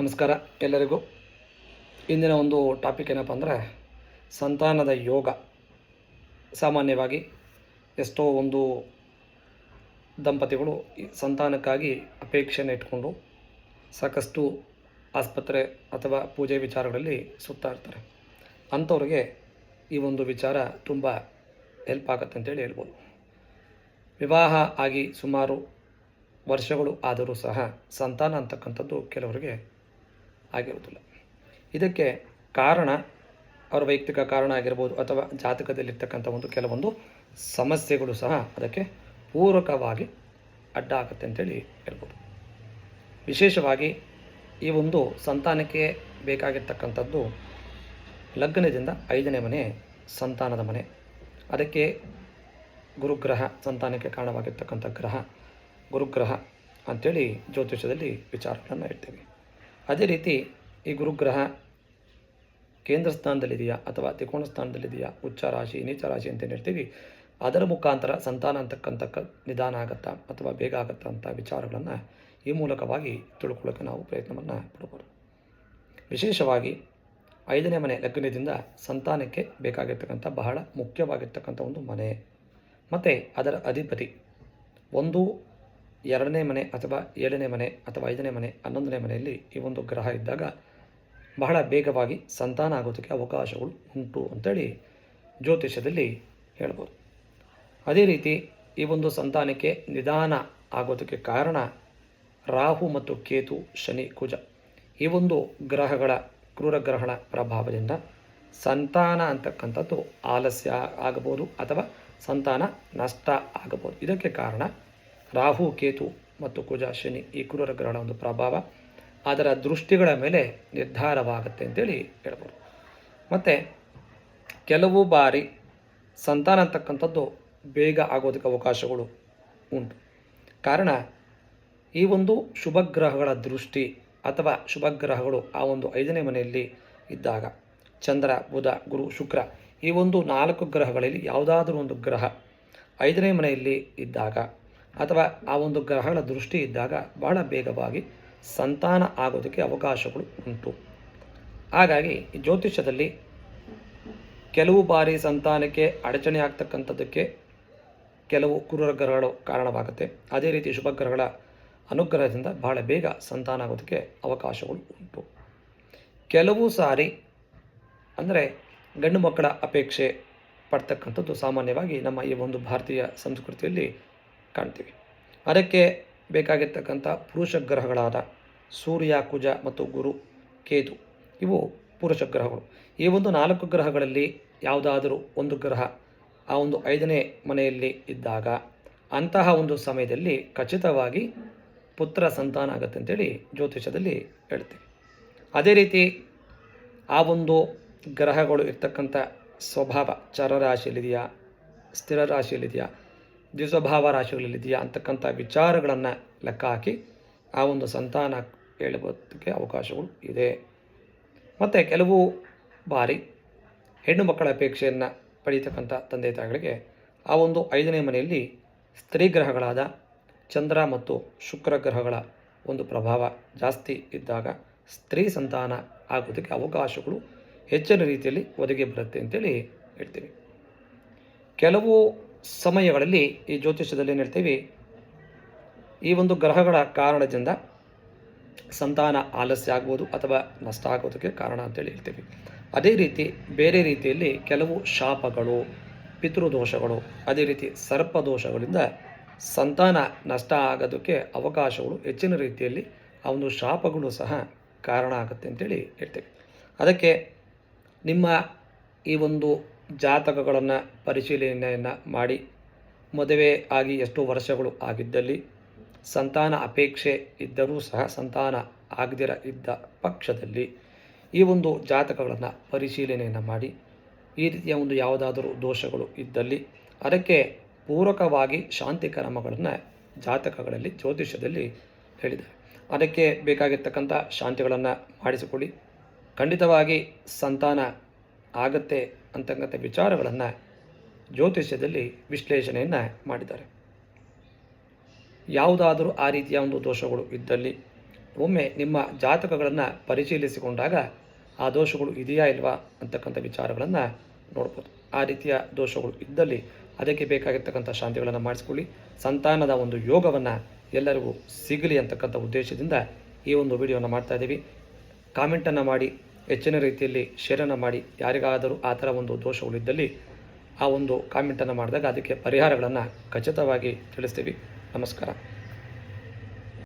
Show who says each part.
Speaker 1: ನಮಸ್ಕಾರ ಎಲ್ಲರಿಗೂ. ಇಂದಿನ ಒಂದು ಟಾಪಿಕ್ ಏನಪ್ಪ ಅಂದರೆ ಸಂತಾನದ ಯೋಗ. ಸಾಮಾನ್ಯವಾಗಿ ಎಷ್ಟೋ ಒಂದು ದಂಪತಿಗಳು ಸಂತಾನಕ್ಕಾಗಿ ಅಪೇಕ್ಷೆಯನ್ನು ಇಟ್ಕೊಂಡು ಸಾಕಷ್ಟು ಆಸ್ಪತ್ರೆ ಅಥವಾ ಪೂಜೆ ವಿಚಾರಗಳಲ್ಲಿ ಸುತ್ತಾ ಇರ್ತಾರೆ. ಅಂಥವ್ರಿಗೆ ಈ ಒಂದು ವಿಚಾರ ತುಂಬ ಹೆಲ್ಪ್ ಆಗುತ್ತೆ ಅಂತೇಳಿ ಹೇಳ್ಬೋದು. ವಿವಾಹ ಆಗಿ ಸುಮಾರು ವರ್ಷಗಳು ಆದರೂ ಸಹ ಸಂತಾನ ಅಂತಕ್ಕಂಥದ್ದು ಕೆಲವರಿಗೆ ಆಗಿರುವುದಿಲ್ಲ. ಇದಕ್ಕೆ ಕಾರಣ ಅವರ ವೈಯಕ್ತಿಕ ಕಾರಣ ಆಗಿರ್ಬೋದು ಅಥವಾ ಜಾತಕದಲ್ಲಿರ್ತಕ್ಕಂಥ ಕೆಲವೊಂದು ಸಮಸ್ಯೆಗಳು ಸಹ ಅದಕ್ಕೆ ಪೂರಕವಾಗಿ ಅಡ್ಡ ಆಗುತ್ತೆ ಅಂತೇಳಿ ಹೇಳ್ಬೋದು. ವಿಶೇಷವಾಗಿ ಈ ಒಂದು ಸಂತಾನಕ್ಕೆ ಬೇಕಾಗಿರ್ತಕ್ಕಂಥದ್ದು ಲಗ್ನದಿಂದ 5ನೇ ಮನೆ ಸಂತಾನದ ಮನೆ. ಅದಕ್ಕೆ ಗುರುಗ್ರಹ, ಸಂತಾನಕ್ಕೆ ಕಾರಣವಾಗಿರ್ತಕ್ಕಂಥ ಗ್ರಹ ಗುರುಗ್ರಹ ಅಂಥೇಳಿ ಜ್ಯೋತಿಷದಲ್ಲಿ ವಿಚಾರಗಳನ್ನು ಇಡ್ತೀವಿ. ಅದೇ ರೀತಿ ಈ ಗುರುಗ್ರಹ ಕೇಂದ್ರ ಸ್ಥಾನದಲ್ಲಿದೆಯಾ ಅಥವಾ ತ್ರಿಕೋಣ ಸ್ಥಾನದಲ್ಲಿದೆಯಾ, ಉಚ್ಚ ರಾಶಿ ನೀಚ ರಾಶಿ ಅಂತೇನು ಹೇಳ್ತೀವಿ, ಅದರ ಮುಖಾಂತರ ಸಂತಾನ ಅಂತಕ್ಕಂಥ ನಿಧಾನ ಆಗುತ್ತಾ ಅಥವಾ ಬೇಗ ಆಗುತ್ತಾ ಅಂತ ವಿಚಾರಗಳನ್ನು ಈ ಮೂಲಕವಾಗಿ ತಿಳ್ಕೊಳ್ಳೋಕ್ಕೆ ನಾವು ಪ್ರಯತ್ನವನ್ನು ಪಡ್ಬೋದು. ವಿಶೇಷವಾಗಿ 5ನೇ ಮನೆ ಲಗ್ನದಿಂದ ಸಂತಾನಕ್ಕೆ ಬೇಕಾಗಿರ್ತಕ್ಕಂಥ ಬಹಳ ಮುಖ್ಯವಾಗಿರ್ತಕ್ಕಂಥ ಒಂದು ಮನೆ ಮತ್ತು ಅದರ ಅಧಿಪತಿ 1, 2ನೇ ಮನೆ ಅಥವಾ 7ನೇ ಮನೆ ಅಥವಾ 5ನೇ ಮನೆ 11ನೇ ಮನೆಯಲ್ಲಿ ಈ ಒಂದು ಗ್ರಹ ಇದ್ದಾಗ ಬಹಳ ಬೇಗವಾಗಿ ಸಂತಾನ ಆಗೋದಕ್ಕೆ ಅವಕಾಶಗಳು ಉಂಟು ಅಂತೇಳಿ ಜ್ಯೋತಿಷ್ಯದಲ್ಲಿ ಹೇಳ್ಬೋದು. ಅದೇ ರೀತಿ ಈ ಒಂದು ಸಂತಾನಕ್ಕೆ ನಿಧಾನ ಆಗೋದಕ್ಕೆ ಕಾರಣ ರಾಹು ಮತ್ತು ಕೇತು, ಶನಿ, ಕುಜ ಈ ಒಂದು ಗ್ರಹಗಳ ಕ್ರೂರಗ್ರಹಣ ಪ್ರಭಾವದಿಂದ ಸಂತಾನ ಅಂತಕ್ಕಂಥದ್ದು ಆಲಸ್ಯ ಆಗಬಹುದು ಅಥವಾ ಸಂತಾನ ನಷ್ಟ ಆಗಬಹುದು. ಇದಕ್ಕೆ ಕಾರಣ ರಾಹು, ಕೇತು ಮತ್ತು ಕುಜ, ಶನಿ ಈ ಕ್ರೂರಗ್ರಹಣ ಒಂದು ಪ್ರಭಾವ ಅದರ ದೃಷ್ಟಿಗಳ ಮೇಲೆ ನಿರ್ಧಾರವಾಗುತ್ತೆ ಅಂತೇಳಿ ಹೇಳ್ಬೋದು. ಮತ್ತು ಕೆಲವು ಬಾರಿ ಸಂತಾನ ಅಂತಕ್ಕಂಥದ್ದು ಬೇಗ ಆಗೋದಕ್ಕೆ ಅವಕಾಶಗಳು ಉಂಟು. ಕಾರಣ ಈ ಒಂದು ಶುಭಗ್ರಹಗಳ ದೃಷ್ಟಿ ಅಥವಾ ಶುಭಗ್ರಹಗಳು ಆ ಒಂದು 5ನೇ ಮನೆಯಲ್ಲಿ ಇದ್ದಾಗ ಚಂದ್ರ, ಬುಧ, ಗುರು, ಶುಕ್ರ ಈ ಒಂದು 4 ಗ್ರಹಗಳಲ್ಲಿ ಯಾವುದಾದ್ರೂ ಒಂದು ಗ್ರಹ 5ನೇ ಮನೆಯಲ್ಲಿ ಇದ್ದಾಗ ಅಥವಾ ಆ ಒಂದು ಗ್ರಹಗಳ ದೃಷ್ಟಿ ಇದ್ದಾಗ ಬಹಳ ಬೇಗವಾಗಿ ಸಂತಾನ ಆಗೋದಕ್ಕೆ ಅವಕಾಶಗಳು ಉಂಟು. ಹಾಗಾಗಿ ಜ್ಯೋತಿಷ್ಯದಲ್ಲಿ ಕೆಲವು ಬಾರಿ ಸಂತಾನಕ್ಕೆ ಅಡಚಣೆ ಆಗ್ತಕ್ಕಂಥದ್ದಕ್ಕೆ ಕೆಲವು ಕ್ರೂರಗ್ರಹಗಳು ಕಾರಣವಾಗುತ್ತೆ. ಅದೇ ರೀತಿ ಶುಭಗ್ರಹಗಳ ಅನುಗ್ರಹದಿಂದ ಬಹಳ ಬೇಗ ಸಂತಾನ ಆಗೋದಕ್ಕೆ ಅವಕಾಶಗಳು ಉಂಟು. ಕೆಲವು ಸಾರಿ ಅಂದರೆ ಗಂಡು ಮಕ್ಕಳ ಅಪೇಕ್ಷೆ ಪಡ್ತಕ್ಕಂಥದ್ದು ಸಾಮಾನ್ಯವಾಗಿ ನಮ್ಮ ಈ ಒಂದು ಭಾರತೀಯ ಸಂಸ್ಕೃತಿಯಲ್ಲಿ ಕಾಣ್ತೀವಿ. ಅದಕ್ಕೆ ಬೇಕಾಗಿರ್ತಕ್ಕಂಥ ಪುರುಷ ಗ್ರಹಗಳಾದ ಸೂರ್ಯ, ಕುಜ ಮತ್ತು ಗುರು, ಕೇತು ಇವು ಪುರುಷ ಗ್ರಹಗಳು. ಈ ಒಂದು 4 ಗ್ರಹಗಳಲ್ಲಿ ಯಾವುದಾದರೂ ಒಂದು ಗ್ರಹ ಆ ಒಂದು 5ನೇ ಮನೆಯಲ್ಲಿ ಇದ್ದಾಗ ಅಂತಹ ಒಂದು ಸಮಯದಲ್ಲಿ ಖಚಿತವಾಗಿ ಪುತ್ರ ಸಂತಾನ ಆಗುತ್ತೆ ಅಂತೇಳಿ ಜ್ಯೋತಿಷದಲ್ಲಿ ಹೇಳ್ತೀವಿ. ಅದೇ ರೀತಿ ಆ ಒಂದು ಗ್ರಹಗಳು ಇರ್ತಕ್ಕಂಥ ಸ್ವಭಾವ ಚರರಾಶಿಯಲ್ಲಿದೆಯಾ, ಸ್ಥಿರ ರಾಶಿಯಲ್ಲಿದೆಯಾ, ದ್ವಿಸ್ವಭಾವ ರಾಶಿಗಳಲ್ಲಿದೆಯಾ ಅಂತಕ್ಕಂಥ ವಿಚಾರಗಳನ್ನು ಲೆಕ್ಕ ಹಾಕಿ ಆ ಒಂದು ಸಂತಾನ ಹೇಳುವುದಕ್ಕೆ ಅವಕಾಶಗಳು ಇದೆ. ಮತ್ತು ಕೆಲವು ಬಾರಿ ಹೆಣ್ಣು ಮಕ್ಕಳ ಅಪೇಕ್ಷೆಯನ್ನು ಪಡೀತಕ್ಕಂಥ ತಂದೆ ತಾಯಿಗಳಿಗೆ ಆ ಒಂದು 5ನೇ ಮನೆಯಲ್ಲಿ ಸ್ತ್ರೀ ಗ್ರಹಗಳಾದ ಚಂದ್ರ ಮತ್ತು ಶುಕ್ರ ಗ್ರಹಗಳ ಒಂದು ಪ್ರಭಾವ ಜಾಸ್ತಿ ಇದ್ದಾಗ ಸ್ತ್ರೀ ಸಂತಾನ ಆಗೋದಕ್ಕೆ ಅವಕಾಶಗಳು ಹೆಚ್ಚಿನ ರೀತಿಯಲ್ಲಿ ಒದಗಿ ಬರುತ್ತೆ ಅಂತೇಳಿ ಹೇಳ್ತೀವಿ. ಕೆಲವು ಸಮಯಗಳಲ್ಲಿ ಈ ಜ್ಯೋತಿಷ್ಯದಲ್ಲಿ ಏನು ಹೇಳ್ತೀವಿ, ಈ ಒಂದು ಗ್ರಹಗಳ ಕಾರಣದಿಂದ ಸಂತಾನ ಆಲಸ್ಯ ಆಗ್ಬೋದು ಅಥವಾ ನಷ್ಟ ಆಗೋದಕ್ಕೆ ಕಾರಣ ಅಂತೇಳಿ ಹೇಳ್ತೀವಿ. ಅದೇ ರೀತಿ ಬೇರೆ ರೀತಿಯಲ್ಲಿ ಕೆಲವು ಶಾಪಗಳು, ಪಿತೃದೋಷಗಳು, ಅದೇ ರೀತಿ ಸರ್ಪದೋಷಗಳಿಂದ ಸಂತಾನ ನಷ್ಟ ಆಗೋದಕ್ಕೆ ಅವಕಾಶಗಳು ಹೆಚ್ಚಿನ ರೀತಿಯಲ್ಲಿ ಆ ಒಂದು ಶಾಪಗಳು ಸಹ ಕಾರಣ ಆಗುತ್ತೆ ಅಂತೇಳಿ ಹೇಳ್ತೀವಿ. ಅದಕ್ಕೆ ನಿಮ್ಮ ಈ ಒಂದು ಜಾತಕಗಳನ್ನು ಪರಿಶೀಲನೆಯನ್ನು ಮಾಡಿ ಮದುವೆ ಆಗಿ ಎಷ್ಟು ವರ್ಷಗಳು ಆಗಿದ್ದಲ್ಲಿ ಸಂತಾನ ಅಪೇಕ್ಷೆ ಇದ್ದರೂ ಸಹ ಸಂತಾನ ಆಗದಿರ ಇದ್ದ ಪಕ್ಷದಲ್ಲಿ ಈ ಒಂದು ಜಾತಕಗಳನ್ನು ಪರಿಶೀಲನೆಯನ್ನು ಮಾಡಿ ಈ ರೀತಿಯ ಒಂದು ಯಾವುದಾದರೂ ದೋಷಗಳು ಇದ್ದಲ್ಲಿ ಅದಕ್ಕೆ ಪೂರಕವಾಗಿ ಶಾಂತಿ ಕರ್ಮಗಳನ್ನು ಜಾತಕಗಳಲ್ಲಿ ಜ್ಯೋತಿಷ್ಯದಲ್ಲಿ ಹೇಳಿದ್ದಾರೆ. ಅದಕ್ಕೆ ಬೇಕಾಗಿರ್ತಕ್ಕಂಥ ಶಾಂತಿಗಳನ್ನು ಮಾಡಿಸಿಕೊಳ್ಳಿ. ಖಂಡಿತವಾಗಿ ಸಂತಾನ ಆಗತ್ತೆ ಅಂತಕ್ಕಂಥ ವಿಚಾರಗಳನ್ನು ಜ್ಯೋತಿಷ್ಯದಲ್ಲಿ ವಿಶ್ಲೇಷಣೆಯನ್ನು ಮಾಡಿದ್ದಾರೆ. ಯಾವುದಾದರೂ ಆ ರೀತಿಯ ಒಂದು ದೋಷಗಳು ಇದ್ದಲ್ಲಿ ಒಮ್ಮೆ ನಿಮ್ಮ ಜಾತಕಗಳನ್ನು ಪರಿಶೀಲಿಸಿಕೊಂಡಾಗ ಆ ದೋಷಗಳು ಇದೆಯಾ ಇಲ್ವಾ ಅಂತಕ್ಕಂಥ ವಿಚಾರಗಳನ್ನು ನೋಡ್ಬೋದು. ಆ ರೀತಿಯ ದೋಷಗಳು ಇದ್ದಲ್ಲಿ ಅದಕ್ಕೆ ಬೇಕಾಗಿರ್ತಕ್ಕಂಥ ಶಾಂತಿಗಳನ್ನು ಮಾಡಿಸ್ಕೊಳ್ಳಿ. ಸಂತಾನದ ಒಂದು ಯೋಗವನ್ನು ಎಲ್ಲರಿಗೂ ಸಿಗಲಿ ಅಂತಕ್ಕಂಥ ಉದ್ದೇಶದಿಂದ ಈ ಒಂದು ವಿಡಿಯೋನ ಮಾಡ್ತಾಯಿದ್ದೀವಿ. ಕಾಮೆಂಟನ್ನು ಮಾಡಿ, ಹೆಚ್ಚಿನ ರೀತಿಯಲ್ಲಿ ಶೇರನ್ನು ಮಾಡಿ. ಯಾರಿಗಾದರೂ ಆ ಥರ ಒಂದು ದೋಷಗಳಿದ್ದಲ್ಲಿ ಆ ಒಂದು ಕಾಮೆಂಟನ್ನು ಮಾಡಿದಾಗ ಅದಕ್ಕೆ ಪರಿಹಾರಗಳನ್ನು ಖಚಿತವಾಗಿ ತಿಳಿಸ್ತೀವಿ. ನಮಸ್ಕಾರ.